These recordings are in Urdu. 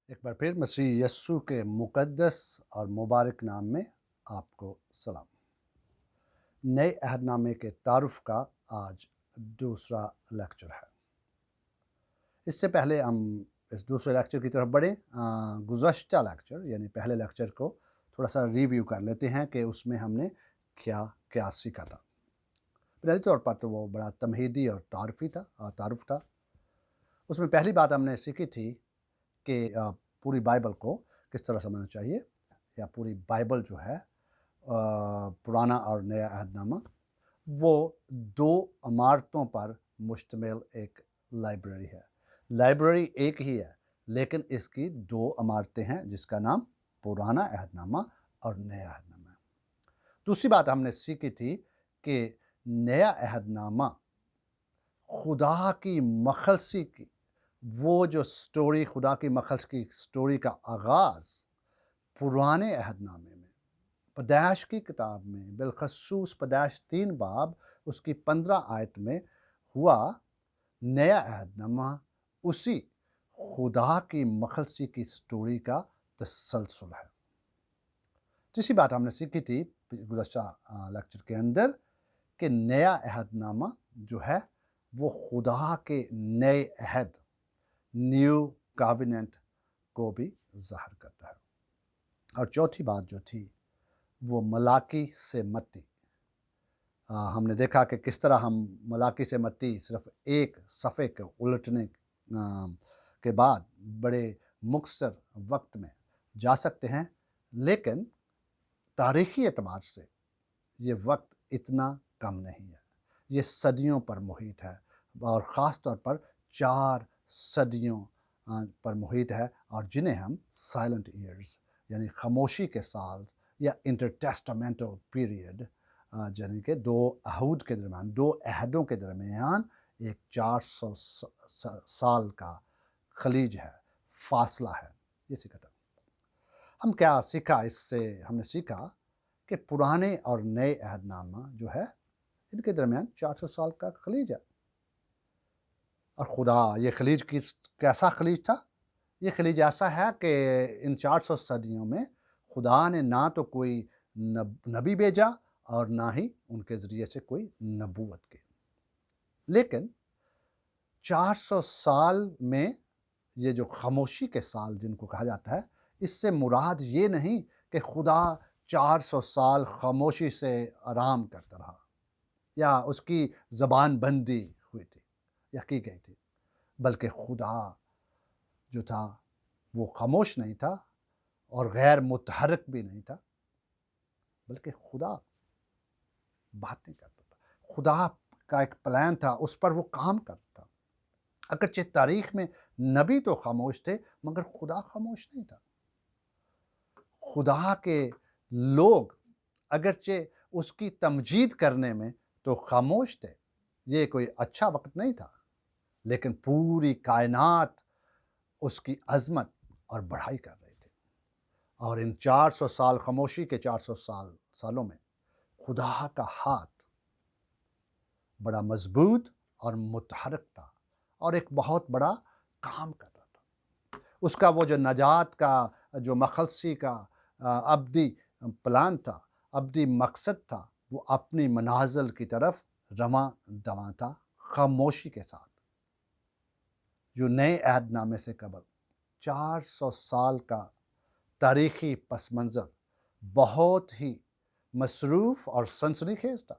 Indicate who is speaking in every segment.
Speaker 1: ایک بار پھر مسیح یسوع کے مقدس اور مبارک نام میں آپ کو سلام۔ نئے عہد نامے کے تعارف کا آج دوسرا لیکچر ہے۔ اس سے پہلے ہم اس دوسرے لیکچر کی طرف بڑھیں۔ گزشتہ لیکچر یعنی پہلے لیکچر کو تھوڑا سا ریویو کر لیتے ہیں کہ اس میں ہم نے کیا کیا سیکھا تھا۔ بنیادی طور پر تو وہ بڑا تمہیدی اور تعارف تھا۔ اس میں پہلی بات ہم نے سیکھی تھی کہ پوری بائبل کو کس طرح سمجھنا چاہیے، یا پوری بائبل جو ہے پرانا اور نیا عہد نامہ وہ دو عمارتوں پر مشتمل ایک لائبریری ہے۔ لائبریری ایک ہی ہے لیکن اس کی دو عمارتیں ہیں جس کا نام پرانا عہد نامہ اور نیا عہد نامہ ہے۔ دوسری بات ہم نے سیکھی تھی کہ نیا عہد نامہ خدا کی مخلصی کی وہ جو سٹوری، خدا کی مخلص کی سٹوری کا آغاز پرانے عہد نامے میں پیدائش کی کتاب میں، بالخصوص پیدائش 3 باب اس کی 15 آیت میں ہوا۔ نیا عہد نامہ اسی خدا کی مخلصی کی سٹوری کا تسلسل ہے۔ تیسری بات ہم نے سیکھی تھی گزشتہ لیکچر کے اندر کہ نیا عہد نامہ جو ہے وہ خدا کے نئے عہد، نیو کاوننٹ کو بھی ظاہر کرتا ہے۔ اور چوتھی بات جو تھی وہ ملاکی سے متی۔ ہم نے دیکھا کہ کس طرح ہم ملاکی سے متی صرف ایک صفحے کو الٹنے کے بعد بڑے مختصر وقت میں جا سکتے ہیں، لیکن تاریخی اعتبار سے یہ وقت اتنا کم نہیں ہے، یہ صدیوں پر محیط ہے، اور خاص طور پر 4 صدیوں پر محیط ہے، اور جنہیں ہم سائلنٹ ایئرز یعنی خاموشی کے سال یا انٹرٹیسٹامنٹل پیریڈ، یعنی کہ 2 عہد کے درمیان، 2 عہدوں کے درمیان ایک 400 سال کا خلیج ہے، فاصلہ ہے، یہ سیکھا تھا۔ ہم کیا سیکھا اس سے؟ ہم نے سیکھا کہ پرانے اور نئے عہد نامہ جو ہے ان کے درمیان 400 سال کا خلیج ہے۔ اور خدا یہ خلیج کیسا خلیج تھا؟ یہ خلیج ایسا ہے کہ ان 400 صدیوں میں خدا نے نہ تو کوئی نبی بھیجا اور نہ ہی ان کے ذریعے سے کوئی نبوت کی، لیکن 400 سال میں یہ جو خاموشی کے سال جن کو کہا جاتا ہے، اس سے مراد یہ نہیں کہ خدا 400 سال خاموشی سے آرام کرتا رہا یا اس کی زبان بندی ہوئی تھی یا کی گئی تھی، بلکہ خدا جو تھا وہ خاموش نہیں تھا اور غیر متحرک بھی نہیں تھا، بلکہ خدا باتیں کرتا تھا۔ خدا کا ایک پلان تھا، اس پر وہ کام کرتا تھا۔ اگرچہ تاریخ میں نبی تو خاموش تھے مگر خدا خاموش نہیں تھا۔ خدا کے لوگ اگرچہ اس کی تمجید کرنے میں تو خاموش تھے، یہ کوئی اچھا وقت نہیں تھا، لیکن پوری کائنات اس کی عظمت اور بڑائی کر رہی تھی۔ اور ان 400 سال خاموشی کے 400 سالوں میں خدا کا ہاتھ بڑا مضبوط اور متحرک تھا اور ایک بہت بڑا کام کر رہا تھا۔ اس کا وہ جو نجات کا، جو مخلصی کا ابدی پلان تھا، ابدی مقصد تھا، وہ اپنی منازل کی طرف رواں دواں تھا، خاموشی کے ساتھ۔ جو نئے عہد نامے سے قبل 400 سال کا تاریخی پس منظر بہت ہی مصروف اور سنسنی خیز تھا۔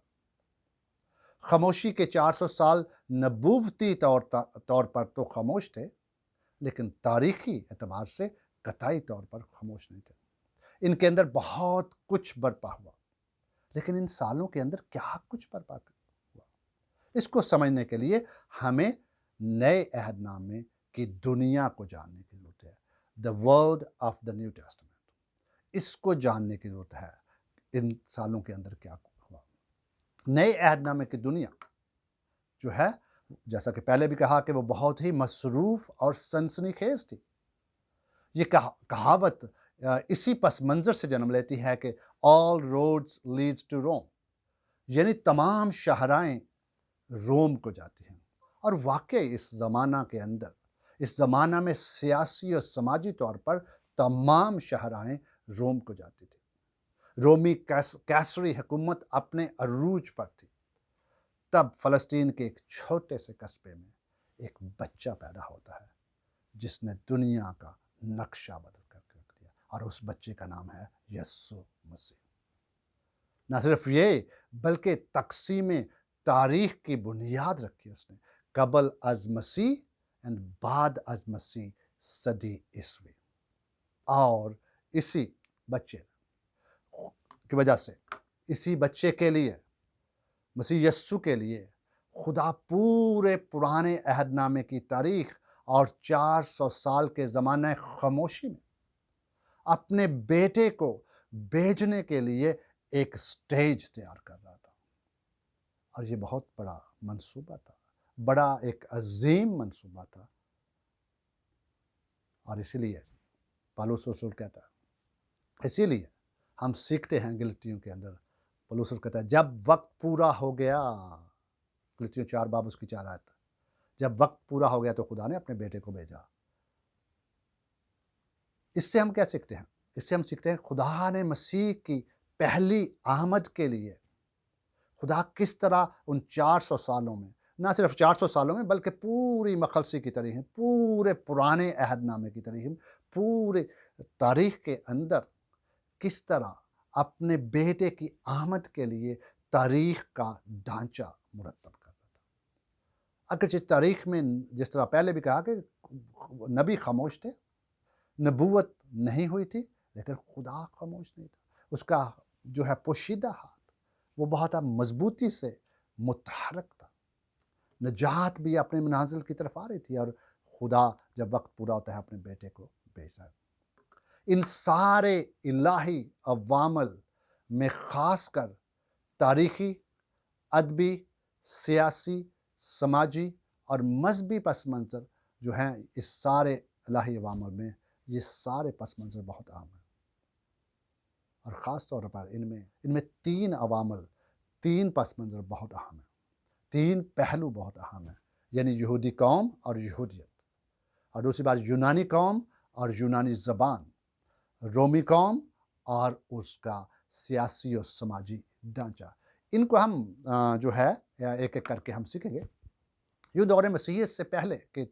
Speaker 1: خاموشی کے 400 سال نبوتی طور پر تو خاموش تھے، لیکن تاریخی اعتبار سے قطعی طور پر خاموش نہیں تھے۔ ان کے اندر بہت کچھ برپا ہوا، لیکن ان سالوں کے اندر کیا کچھ برپا ہوا، اس کو سمجھنے کے لیے ہمیں نئے عہد نامے کی دنیا کو جاننے کی ضرورت ہے۔ The world of the New Testament، اس کو جاننے کی ضرورت ہے، ان سالوں کے اندر کیا ہوا۔ نئے عہد نامے کی دنیا جو ہے، جیسا کہ پہلے بھی کہا کہ وہ بہت ہی مصروف اور سنسنی خیز تھی۔ یہ کہاوت اسی پس منظر سے جنم لیتی ہے کہ all roads leads to Rome، یعنی تمام شاہراہیں روم کو جاتی ہیں۔ اور واقعی اس زمانہ کے اندر اس زمانہ میں سیاسی اور سماجی طور پر تمام شاہراہیں روم کو جاتی تھی۔ رومی کیسری حکومت اپنے عروج پر تھی۔ تب فلسطین کے ایک چھوٹے سے قصبے میں ایک بچہ پیدا ہوتا ہے جس نے دنیا کا نقشہ بدل کر رکھ دیا، اور اس بچے کا نام ہے یسوع مسیح۔ نہ صرف یہ بلکہ تقسیم تاریخ کی بنیاد رکھی اس نے، قبل از مسیح اور بعد از مسیح صدی عیسوی۔ اور اسی بچے کی وجہ سے، اسی بچے کے لیے، مسیح یسوع کے لیے، خدا پورے پرانے عہد نامے کی تاریخ اور 400 سال کے زمانہ خاموشی میں اپنے بیٹے کو بھیجنے کے لیے ایک سٹیج تیار کر رہا تھا۔ اور یہ بہت بڑا منصوبہ تھا، بڑا ایک عظیم منصوبہ تھا۔ اور اسی لیے پالوس رسول کہتا ہے، اسی لیے ہم سیکھتے ہیں گلتیوں کے اندر، پالوس رسول کہتا ہے جب وقت پورا ہو گیا، گلتیوں 4 باب اس کی 4 آیت، جب وقت پورا ہو گیا تو خدا نے اپنے بیٹے کو بھیجا۔ اس سے ہم کیا سیکھتے ہیں؟ اس سے ہم سیکھتے ہیں خدا نے مسیح کی پہلی آمد کے لیے، خدا کس طرح ان 400 سالوں میں، نہ صرف 400 سالوں میں بلکہ پوری مخلصی کی تاریخ، پورے پرانے عہد نامے کی تاریخ، پورے تاریخ کے اندر کس طرح اپنے بیٹے کی آمد کے لیے تاریخ کا ڈھانچہ مرتب کر رہا تھا۔ اگرچہ تاریخ میں جس طرح پہلے بھی کہا کہ نبی خاموش تھے، نبوت نہیں ہوئی تھی، لیکن خدا خاموش نہیں تھا۔ اس کا جو ہے پوشیدہ ہاتھ وہ بہت مضبوطی سے متحرک تھا، نجات بھی اپنے منازل کی طرف آ رہی تھی، اور خدا جب وقت پورا ہوتا ہے اپنے بیٹے کو بھیجتا ہے۔ ان سارے الہی عوامل میں خاص کر تاریخی، ادبی، سیاسی، سماجی اور مذہبی پس منظر جو ہیں، اس سارے الہی عوامل میں یہ سارے پس منظر بہت عام ہیں، اور خاص طور پر ان میں 3 عوامل، 3 پس منظر بہت اہم ہیں، 3 پہلو بہت اہم ہیں، یعنی یہودی قوم اور یہودیت، اور دوسری بات یونانی قوم اور یونانی زبان، رومی قوم اور اس کا سیاسی اور سماجی ڈھانچہ۔ ان کو ہم جو ہے ایک ایک کر کے ہم سیکھیں گے۔ یہ دور مسیحیت سے پہلے کے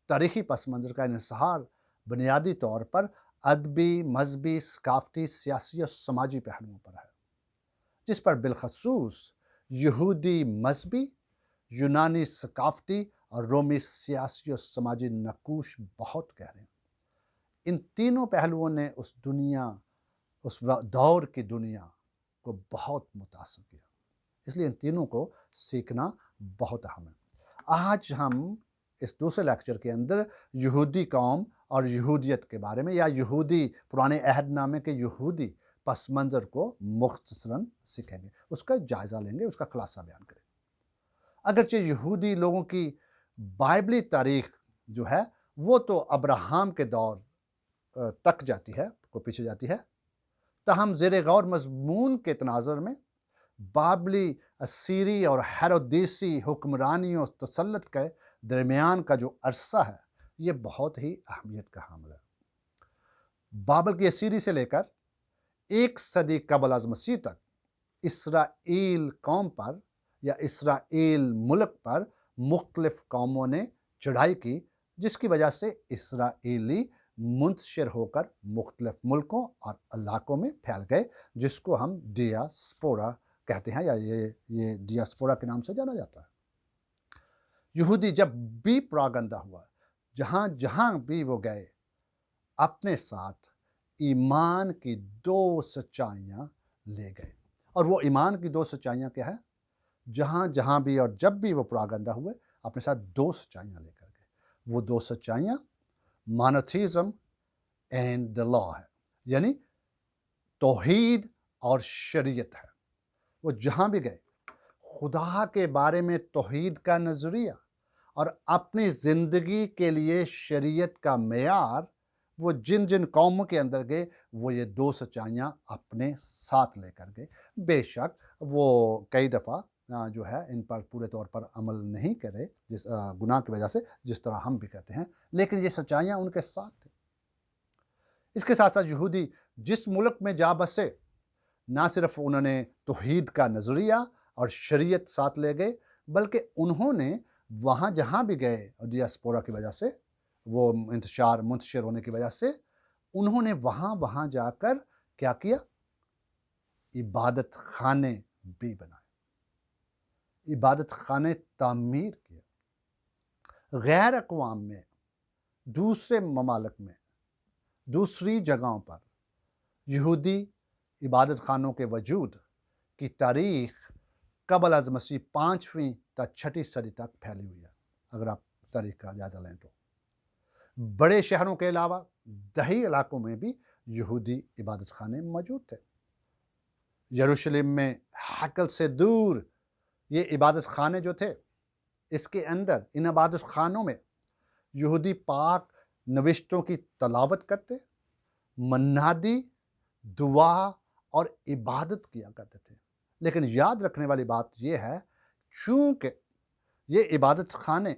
Speaker 1: تاریخی پس منظر کا انحصار بنیادی طور پر ادبی، مذہبی، ثقافتی، سیاسی اور سماجی پہلوؤں پر ہے، جس پر بالخصوص یہودی مذہبی، یونانی ثقافتی اور رومی سیاسی اور سماجی نقوش بہت گہرے ہیں۔ ان تینوں پہلوؤں نے اس دور کی دنیا کو بہت متاثر کیا، اس لیے ان تینوں کو سیکھنا بہت اہم ہے۔ آج ہم اس دوسرے لیکچر کے اندر یہودی قوم اور یہودیت کے بارے میں، یا یہودی پرانے عہد نامے کے یہودی پس منظر کو مختصراً سیکھیں گے، اس کا جائزہ لیں گے، اس کا خلاصہ بیان کریں گے۔ اگرچہ یہودی لوگوں کی بائبلی تاریخ جو ہے وہ تو ابراہم کے دور تک جاتی ہے، کو پیچھے جاتی ہے، تاہم زیر غور مضمون کے تناظر میں بابلی، اسیری اور ہیرودیسی حکمرانیوں تسلط کے درمیان کا جو عرصہ ہے یہ بہت ہی اہمیت کا حامل ہے۔ بابل کی اسیری سے لے کر 1 صدی قبل از مسیح تک اسرائیل قوم پر یا اسرائیل ملک پر مختلف قوموں نے چڑھائی کی، جس کی وجہ سے اسرائیلی منتشر ہو کر مختلف ملکوں اور علاقوں میں پھیل گئے، جس کو ہم ڈیاسپورا کہتے ہیں، یا یہ ڈیاسپورا کے نام سے جانا جاتا ہے۔ یہودی جب بھی پراگندہ ہوا، جہاں جہاں بھی وہ گئے، اپنے ساتھ ایمان کی 2 سچائیاں لے گئے۔ اور وہ ایمان کی 2 سچائیاں کیا ہے؟ جہاں جہاں بھی اور جب بھی وہ پراگندہ ہوئے، اپنے ساتھ 2 سچائیاں لے کر گئے۔ وہ 2 سچائیاں مونوتھیزم اینڈ دی لا ہے، یعنی توحید اور شریعت ہے۔ وہ جہاں بھی گئے خدا کے بارے میں توحید کا نظریہ اور اپنی زندگی کے لیے شریعت کا معیار، وہ جن جن قوموں کے اندر گئے وہ یہ 2 سچائیاں اپنے ساتھ لے کر گئے۔ بے شک وہ کئی دفعہ جو ہے ان پر پورے طور پر عمل نہیں کرے جس گناہ کی وجہ سے، جس طرح ہم بھی کرتے ہیں، لیکن یہ سچائیاں ان کے ساتھ تھیں۔ اس کے ساتھ ساتھ یہودی جس ملک میں جا بسے، نہ صرف انہوں نے توحید کا نظریہ اور شریعت ساتھ لے گئے، بلکہ انہوں نے وہاں جہاں بھی گئے ڈیاسپورا کی وجہ سے، وہ منتشر ہونے کی وجہ سے، انہوں نے وہاں جا کر کیا کیا؟ عبادت خانے بھی بنائے، عبادت خانے تعمیر کیے۔ غیر اقوام میں، دوسرے ممالک میں، دوسری جگہوں پر یہودی عبادت خانوں کے وجود کی تاریخ قبل از مسیح 5ویں تا 6 صدی تک پھیلی ہوئی ہے۔ اگر آپ تاریخ کا جائزہ لیں تو بڑے شہروں کے علاوہ دیہی علاقوں میں بھی یہودی عبادت خانے موجود تھے۔ یروشلم میں ہیکل سے دور یہ عبادت خانے جو تھے، اس کے اندر ان عبادت خانوں میں یہودی پاک نوشتوں کی تلاوت کرتے، منادی، دعا اور عبادت کیا کرتے تھے۔ لیکن یاد رکھنے والی بات یہ ہے، چونکہ یہ عبادت خانے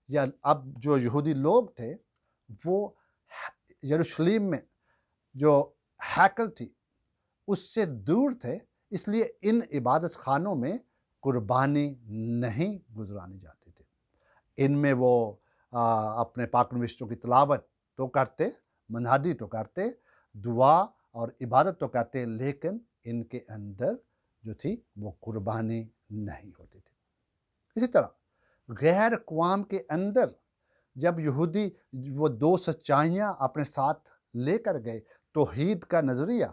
Speaker 1: یا اب جو یہودی لوگ تھے وہ یروشلم میں جو ہیکل تھی اس سے دور تھے، اس لیے ان عبادت خانوں میں قربانی نہیں گزرانی جاتی تھی۔ ان میں وہ اپنے پاک نوشتوں کی تلاوت تو کرتے، منادی تو کرتے، دعا اور عبادت تو کرتے، لیکن ان کے اندر جو تھی وہ قربانی نہیں ہوتی تھی۔ اسی طرح غیر اقوام کے اندر جب یہودی وہ 2 سچائیاں اپنے ساتھ لے کر گئے، توحید کا نظریہ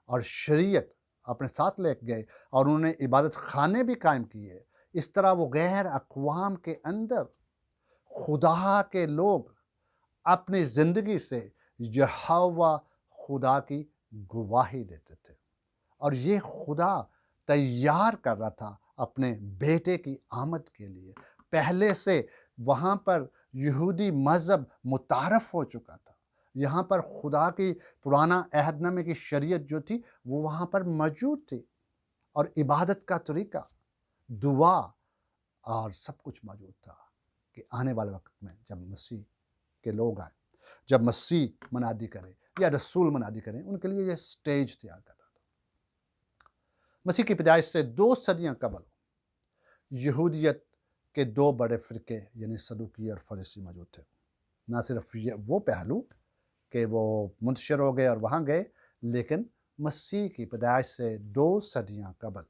Speaker 1: اور شریعت اپنے ساتھ لے گئے، اور انہوں نے عبادت خانے بھی قائم کیے، اس طرح وہ غیر اقوام کے اندر خدا کے لوگ اپنی زندگی سے یہوہ خدا کی گواہی دیتے تھے، اور یہ خدا تیار کر رہا تھا اپنے بیٹے کی آمد کے لیے۔ پہلے سے وہاں پر یہودی مذہب متعارف ہو چکا تھا، یہاں پر خدا کی پرانا عہد نامے کی شریعت جو تھی وہ وہاں پر موجود تھی، اور عبادت کا طریقہ، دعا اور سب کچھ موجود تھا کہ آنے والے وقت میں جب مسیح کے لوگ آئیں، جب مسیح منادی کرے یا رسول منادی کریں، ان کے لیے یہ سٹیج تیار کر رہا تھا۔ مسیح کی پیدائش سے 2 صدیاں قبل یہودیت کے 2 بڑے فرقے یعنی صدوقی اور فریسی موجود تھے۔ نہ صرف وہ پہلو کہ وہ منتشر ہو گئے اور وہاں گئے، لیکن مسیح کی پیدائش سے 2 صدیاں قبل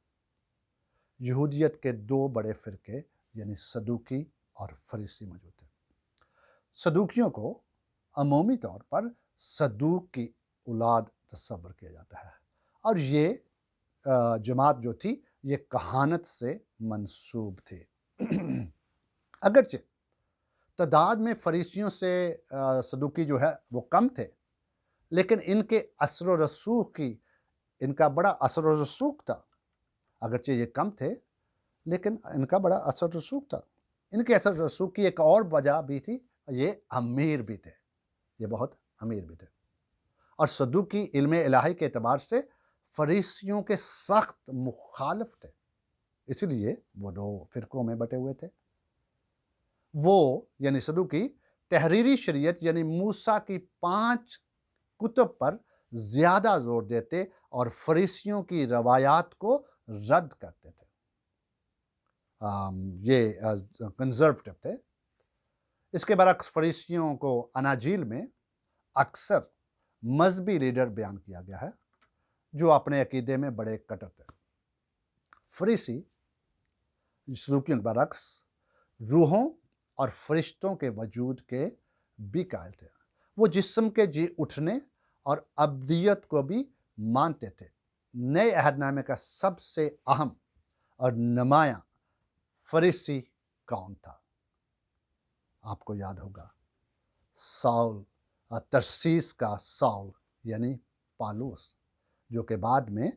Speaker 1: یہودیت کے 2 بڑے فرقے یعنی صدوقی اور فریسی موجود تھے۔ صدوقیوں کو عمومی طور پر صدوق کی اولاد تصور کیا جاتا ہے، اور یہ جماعت جو تھی یہ کہانت سے منسوب تھی۔ اگرچہ تعداد میں فریسیوں سے صدوقی جو ہے وہ کم تھے، لیکن ان کے اثر و رسوخ ان کا بڑا اثر و رسوخ تھا۔ اگرچہ یہ کم تھے لیکن ان کا بڑا اثر و رسوخ تھا۔ ان کے اثر و رسوخ کی ایک اور وجہ بھی تھی، یہ امیر بھی تھے، یہ بہت امیر بھی تھے، اور صدوقی علم الہی کے اعتبار سے فریسیوں کے سخت مخالف تھے، اسی لیے وہ 2 فرقوں میں بٹے ہوئے تھے۔ وہ یعنی صدوقی تحریری شریعت یعنی موسیٰ کی 5 کتب پر زیادہ زور دیتے اور فریسیوں کی روایات کو رد کرتے تھے۔ یہ کنزرویٹو تھے۔ اس کے برعکس فریسیوں کو اناجیل میں اکثر مذہبی لیڈر بیان کیا گیا ہے جو اپنے عقیدے میں بڑے کٹر تھے۔ فریسی صدوقیوں کے برعکس روحوں اور فرشتوں کے وجود کے بھی قائل تھے۔ وہ جسم کے جی اٹھنے اور ابدیت کو بھی مانتے تھے۔ نئے عہد نامے کا سب سے اہم اور نمایاں فریسی کون تھا؟ آپ کو یاد ہوگا ساؤل، ترسیس کا ساؤل یعنی پالوس، جو کہ بعد میں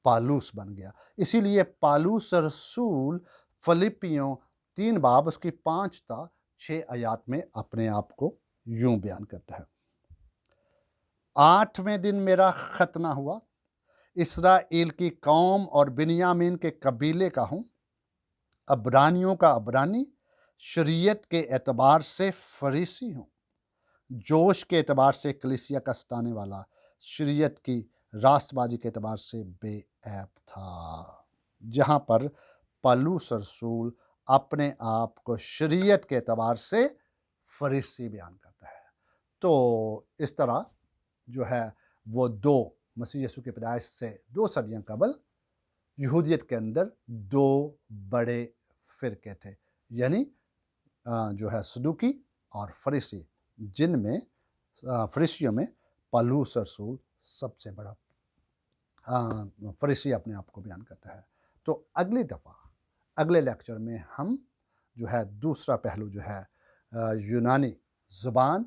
Speaker 1: پالوس بن گیا۔ اسی لیے پالوس رسول فلپیوں 3 باب اس کی 5 تا 6 آیات میں اپنے آپ کو یوں بیان کرتا ہے: 8ویں دن میرا ختنہ ہوا، اسرائیل کی قوم اور بنیامین کے قبیلے کا ہوں، عبرانیوں کا عبرانی، شریعت کے اعتبار سے فریسی ہوں، جوش کے اعتبار سے کلیسیا کا ستانے والا، شریعت کی راست بازی کے اعتبار سے بے عیب تھا۔ جہاں پر پالوس رسول اپنے آپ کو شریعت کے اعتبار سے فریسی بیان کرتا ہے۔ تو اس طرح جو ہے وہ دو، مسیح یسوع کی پیدائش سے 2 صدیاں قبل یہودیت کے اندر 2 بڑے فرقے تھے، یعنی جو ہے صدوقی اور فریسی، جن میں فریسیوں میں پالوس رسول سب سے بڑا فریسی اپنے آپ کو بیان کرتا ہے۔ تو اگلی دفعہ اگلے لیکچر میں ہم جو ہے دوسرا پہلو جو ہے یونانی زبان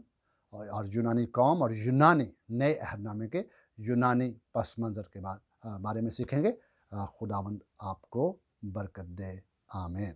Speaker 1: اور یونانی قوم اور یونانی نئے عہد نامے کے یونانی پس منظر کے بارے میں سیکھیں گے۔ خداوند آپ کو برکت دے، آمین۔